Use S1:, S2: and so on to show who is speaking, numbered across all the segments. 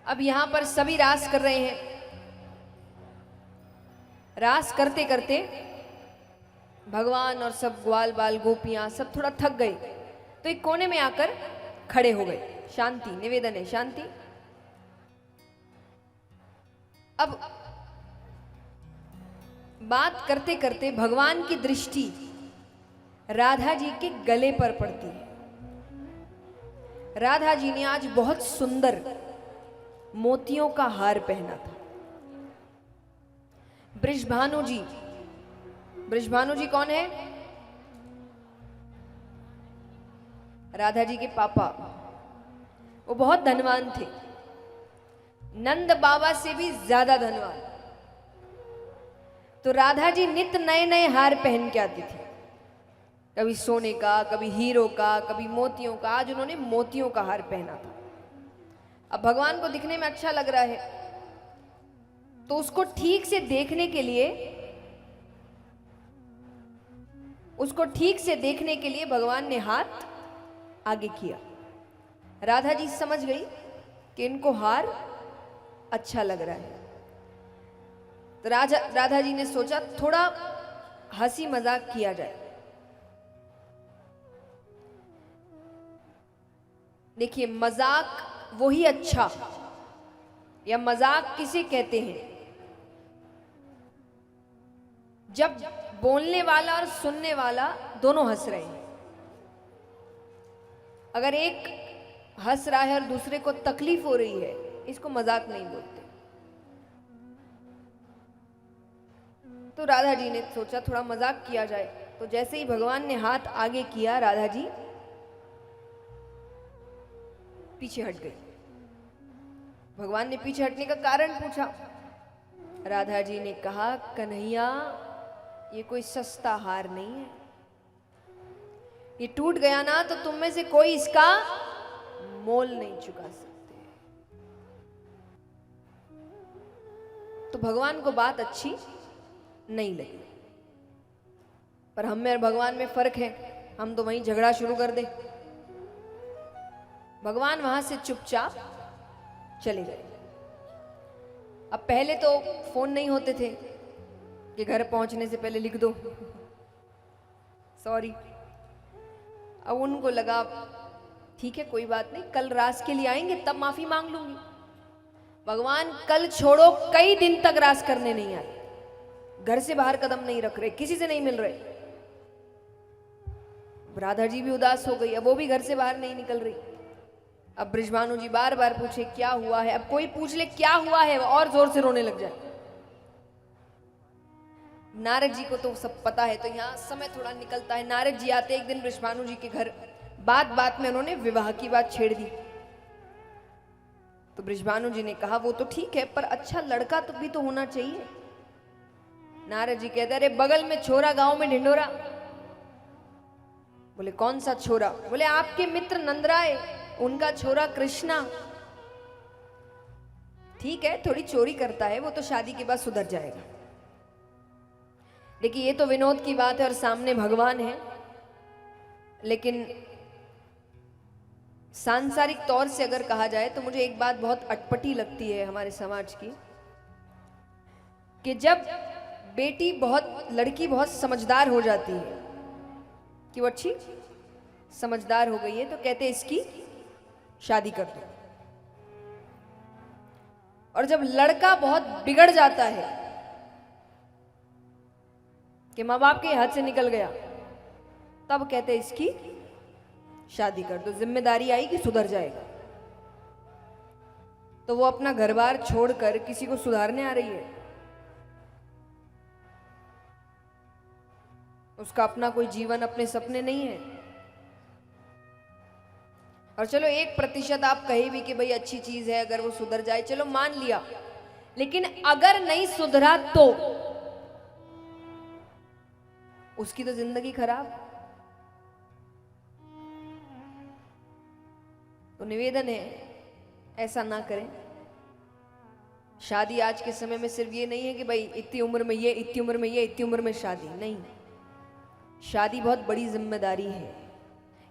S1: अब यहां पर सभी रास कर रहे हैं। रास करते करते भगवान और सब ग्वाल बाल गोपियां सब थोड़ा थक गए, तो एक कोने में आकर खड़े हो गए। शांति, निवेदन है, शांति। अब बात करते करते भगवान की दृष्टि राधा जी के गले पर पड़ती है। राधा जी ने आज बहुत सुंदर मोतियों का हार पहना था। बृषभानु जी, बृषभानु जी कौन है? राधा जी के पापा। वो बहुत धनवान थे, नंद बाबा से भी ज्यादा धनवान। तो राधा जी नित नए नए हार पहन के आती थी, कभी सोने का, कभी हीरो का, कभी मोतियों का। आज उन्होंने मोतियों का हार पहना था। अब भगवान को दिखने में अच्छा लग रहा है, तो उसको ठीक से देखने के लिए, भगवान ने हाथ आगे किया। राधा जी समझ गई कि इनको हार अच्छा लग रहा है। तो राधा जी ने सोचा थोड़ा हंसी मजाक किया जाए। देखिए, मजाक वही अच्छा, या मजाक किसे कहते हैं? जब बोलने वाला और सुनने वाला दोनों हंस रहे हैं। अगर एक हंस रहा है और दूसरे को तकलीफ हो रही है, इसको मजाक नहीं बोलते। तो राधा जी ने सोचा थोड़ा मजाक किया जाए। तो जैसे ही भगवान ने हाथ आगे किया, राधा जी पीछे हट गई। भगवान ने पीछे हटने का कारण पूछा। राधा जी ने कहा, कन्हैया, ये कोई सस्ता हार नहीं है। ये टूट गया ना तो तुम में से कोई इसका मोल नहीं चुका सकते। तो भगवान को बात अच्छी नहीं लगी। पर हम में और भगवान में फर्क है, हम तो वहीं झगड़ा शुरू कर दे। भगवान वहां से चुपचाप चले गए। अब पहले तो फोन नहीं होते थे कि घर पहुंचने से पहले लिख दो सॉरी। अब उनको लगा ठीक है, कोई बात नहीं, कल रास के लिए आएंगे तब माफी मांग लूंगी। भगवान कल छोड़ो कई दिन तक रास करने नहीं आए, घर से बाहर कदम नहीं रख रहे, किसी से नहीं मिल रहे। राधा जी भी उदास हो गई, अब वो भी घर से बाहर नहीं निकल रही। अब बृषभानु जी बार बार पूछे क्या हुआ है। अब कोई पूछ ले क्या हुआ है, और जोर से रोने लग जाए। नारद जी को तो सब पता है, तो यहाँ समय थोड़ा निकलता है। नारद जी आते एक दिन बृषभानु जी के घर, बात बात में उन्होंने विवाह की बात छेड़ दी। तो बृषभानु जी ने कहा वो तो ठीक है, पर अच्छा लड़का तो भी तो होना चाहिए। नारद जी कहते अरे बगल में छोरा, गांव में ढिंडोरा। बोले कौन सा छोरा? बोले आपके मित्र नंदराय, उनका छोरा कृष्णा। ठीक है, थोड़ी चोरी करता है, वो तो शादी के बाद सुधर जाएगा। देखिए, ये तो विनोद की बात है और सामने भगवान है। लेकिन सांसारिक तौर से अगर कहा जाए तो मुझे एक बात बहुत अटपटी लगती है हमारे समाज की, कि जब लड़की बहुत समझदार हो जाती है, कि वो अच्छी समझदार हो गई है, तो कहते हैं इसकी शादी कर दो। और जब लड़का बहुत बिगड़ जाता है कि माँ बाप के हाथ से निकल गया, तब कहते हैं इसकी शादी कर दो, जिम्मेदारी आई कि सुधर जाएगा। तो वो अपना घर बार छोड़कर किसी को सुधारने आ रही है, उसका अपना कोई जीवन, अपने सपने नहीं है। और चलो 1% आप कहे भी कि भाई अच्छी चीज है, अगर वो सुधर जाए, चलो मान लिया। लेकिन अगर नहीं सुधरा तो उसकी तो जिंदगी खराब। तो निवेदन है ऐसा ना करें। शादी आज के समय में सिर्फ ये नहीं है कि भाई इतनी उम्र में ये, इतनी उम्र में ये, इतनी उम्र में शादी। नहीं, शादी बहुत बड़ी जिम्मेदारी है,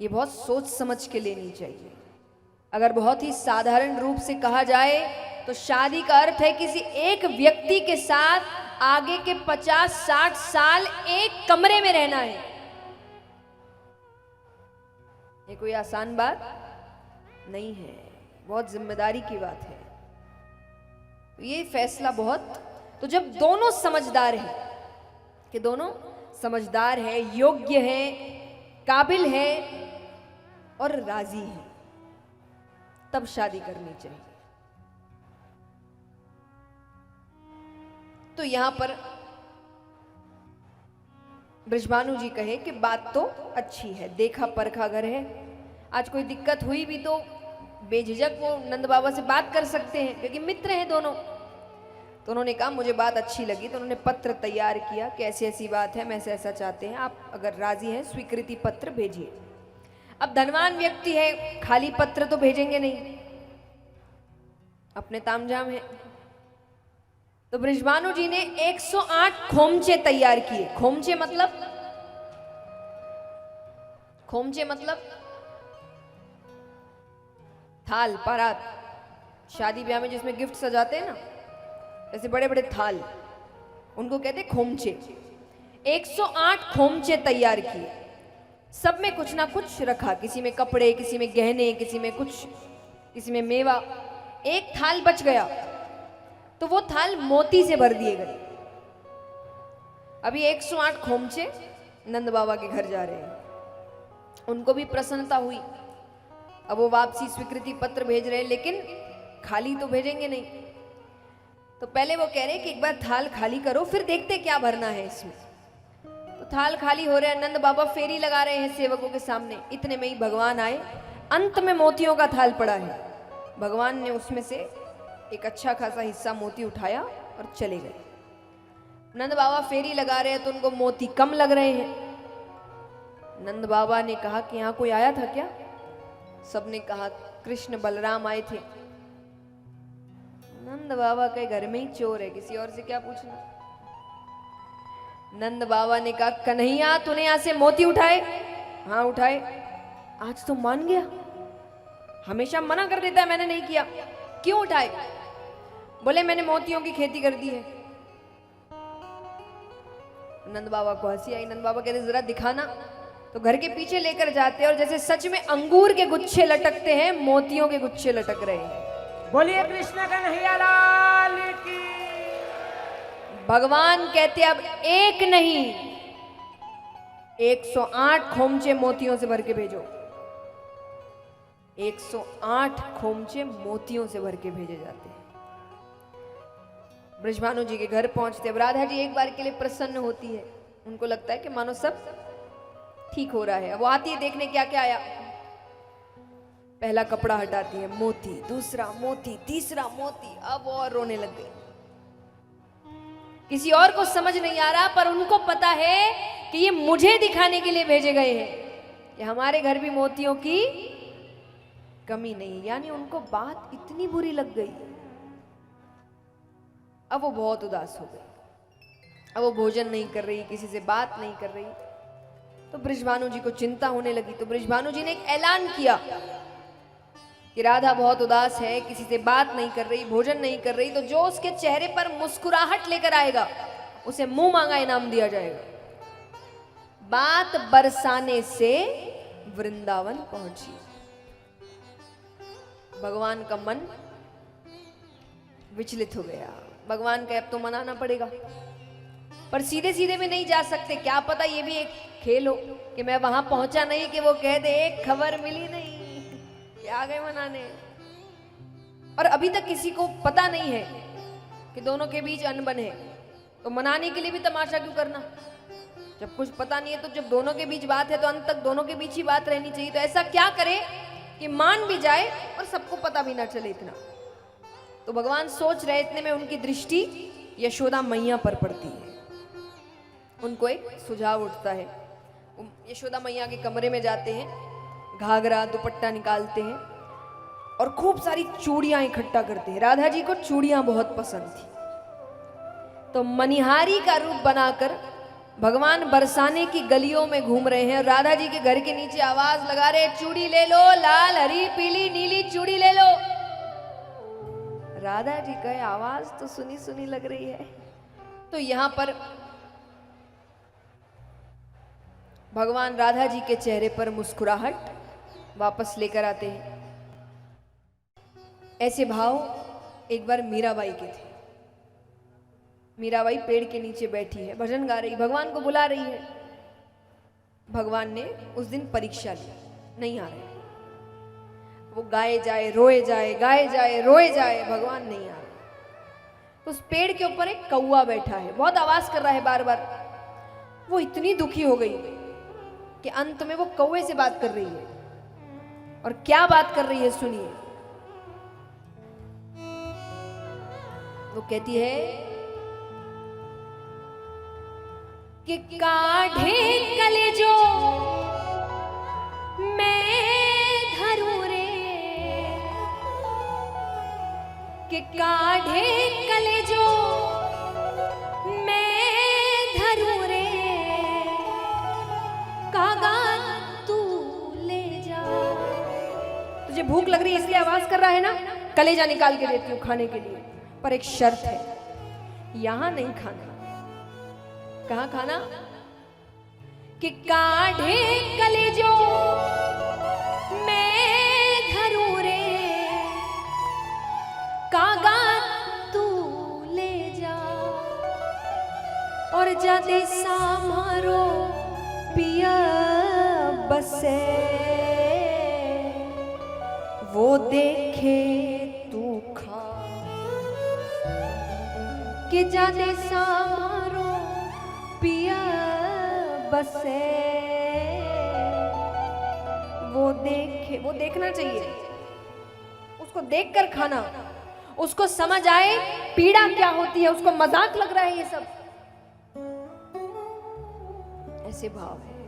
S1: ये बहुत सोच समझ के लेनी चाहिए। अगर बहुत ही साधारण रूप से कहा जाए तो शादी का अर्थ है किसी एक व्यक्ति के साथ आगे के 50-60 साल एक कमरे में रहना है। ये कोई आसान बात नहीं है, बहुत जिम्मेदारी की बात है। तो ये फैसला बहुत, तो जब दोनों समझदार हैं कि दोनों समझदार है, योग्य है, काबिल है और राजी है, तब शादी करनी चाहिए। तो यहां पर बृजभानु जी कहे कि बात तो अच्छी है, देखा परखा घर है, आज कोई दिक्कत हुई भी तो बेझिझक वो नंद बाबा से बात कर सकते हैं क्योंकि मित्र हैं दोनों। तो उन्होंने कहा मुझे बात अच्छी लगी, तो उन्होंने पत्र तैयार किया कि ऐसी ऐसी बात है, हम ऐसा ऐसा चाहते हैं, आप अगर राजी हैं स्वीकृति पत्र भेजिए। अब धनवान व्यक्ति है, खाली पत्र तो भेजेंगे नहीं, अपने तामझाम है। तो बृजभानु जी ने 108 खोमचे तैयार किए। खोमचे मतलब थाल, परात, शादी ब्याह में जिसमें गिफ्ट सजाते हैं ना, ऐसे बड़े बड़े थाल, उनको कहते हैं खोमचे। 108 खोमचे तैयार किए, सब में कुछ ना कुछ रखा, किसी में कपड़े, किसी में गहने, किसी में कुछ, किसी में मेवा। एक थाल बच गया तो वो थाल मोती से भर दिए गए। अभी 108 खोमचे नंद बाबा के घर जा रहे हैं, उनको भी प्रसन्नता हुई। अब वो वापसी स्वीकृति पत्र भेज रहे हैं, लेकिन खाली तो भेजेंगे नहीं। तो पहले वो कह रहे हैं कि एक बार थाल खाली करो, फिर देखते क्या भरना है इसमें। तो थाल खाली हो रहे हैं, नंद बाबा फेरी लगा रहे हैं सेवकों के सामने। इतने में ही भगवान आए, अंत में मोतियों का थाल पड़ा है। भगवान ने उसमें से एक अच्छा खासा हिस्सा मोती उठाया और चले गए। नंद बाबा फेरी लगा रहे हैं तो उनको मोती कम लग रहे हैं। नंद बाबा ने कहा कि यहाँ कोई आया था क्या? सबने कहा कृष्ण बलराम आए थे। नंद बाबा के घर में ही चोर है, किसी और से क्या पूछना। नंद बाबा ने कहा कन्हैया तूने यहां से मोती उठाए? हाँ उठाए। आज तो मान गया, हमेशा मना कर देता है मैंने नहीं किया। क्यों उठाए? बोले मैंने मोतियों की खेती कर दी है। नंद बाबा को हंसी आई। नंद बाबा कहते जरा दिखाना। तो घर के पीछे लेकर जाते और जैसे सच में अंगूर के गुच्छे लटकते हैं, मोतियों के गुच्छे लटक रहे हैं।
S2: बोलिए कृष्ण कन्हैया लाल की।
S1: भगवान कहते अब एक नहीं 108 खोमचे मोतियों से भर के भेजो। 108 खोमचे मोतियों से भर के भेजे जाते हैं। बृजभानु जी के घर पहुंचते, अब राधा जी एक बार के लिए प्रसन्न होती है। उनको लगता है कि मानो सब ठीक हो रहा है। अब वो आती है देखने क्या क्या आया। पहला कपड़ा हटाती है, मोती, दूसरा मोती, तीसरा मोती। अब वो और रोने लग गई। किसी और को समझ नहीं आ रहा, पर उनको पता है कि ये मुझे दिखाने के लिए भेजे गए हैं कि हमारे घर भी मोतियों की कमी नहीं। यानी उनको बात इतनी बुरी लग गई। अब वो बहुत उदास हो गई। अब वो भोजन नहीं कर रही, किसी से बात नहीं कर रही। तो बृजभानु जी को चिंता होने लगी। तो बृजभानु जी ने एक ऐलान किया कि राधा बहुत उदास है, किसी से बात नहीं कर रही, भोजन नहीं कर रही, तो जो उसके चेहरे पर मुस्कुराहट लेकर आएगा उसे मुंह मांगा इनाम दिया जाएगा। बात बरसाने से वृंदावन पहुंची। भगवान का मन विचलित हो गया। भगवान का अब तो मनाना पड़ेगा, पर सीधे सीधे भी नहीं जा सकते। क्या पता ये भी एक खेल हो कि मैं वहां पहुंचा नहीं कि वो कह दे एक खबर मिली नहीं, ये आ गए मनाने। और अभी तक किसी को पता नहीं है कि दोनों के बीच अनबन है, तो मनाने के लिए भी तमाशा क्यों करना। जब कुछ पता नहीं है तो जब दोनों के बीच बात है तो अंत तक दोनों के बीच ही बात रहनी चाहिए। तो ऐसा क्या करे कि मान भी जाए और सबको पता भी ना चले इतना। तो भगवान सोच रहे, इतने में उनकी दृष्टि यशोदा मैया पर पड़ती है। उनको एक सुझाव उठता है। यशोदा मैया के कमरे में जाते हैं, घाघरा दुपट्टा निकालते हैं और खूब सारी चूड़ियां इकट्ठा करते हैं। राधा जी को चूड़ियां बहुत पसंद थी, तो मनिहारी का रूप बनाकर भगवान बरसाने की गलियों में घूम रहे हैं। राधा जी के घर के नीचे आवाज लगा रहे, चूड़ी ले लो, लाल हरी पीली नीली चूड़ी ले लो। राधा जी का आवाज तो सुनी सुनी लग रही है। तो यहां पर भगवान राधा जी के चेहरे पर मुस्कुराहट वापस लेकर आते हैं। ऐसे भाव एक बार मीराबाई के थे। मीराबाई पेड़ के नीचे बैठी है, भजन गा रही, भगवान को बुला रही है। भगवान ने उस दिन परीक्षा ली, नहीं आ रहे। वो गाए जाए रोए जाए, गाए जाए रोए जाए, भगवान नहीं आ रहे। तो उस पेड़ के ऊपर एक कौवा बैठा है, बहुत आवाज कर रहा है बार बार। वो इतनी दुखी हो गई कि अंत में वो कौवे से बात कर रही है। और क्या बात कर रही है सुनिए। वो कहती है कि काढ़े कलेजो मैं धरूं रे, कि काढ़े कलेजो मैं धरूं रे, कागा तू ले जा। तुझे भूख लग रही है इसलिए आवाज कर रहा है ना, कलेजा निकाल के देती हूँ खाने के लिए, पर एक शर्त है, यहां नहीं खाना। कहां खाना? कि काढ़े कलेजो मैं धरूं रे, कागा तू ले जा। और जादे सामारो पिया बसे, वो देखे तू खा। कि जादे सामारो पिया बसे, वो देखे, वो देखना चाहिए, उसको देखकर खाना, उसको समझ आए पीड़ा क्या होती है। उसको मजाक लग रहा है ये सब, ऐसे भाव है।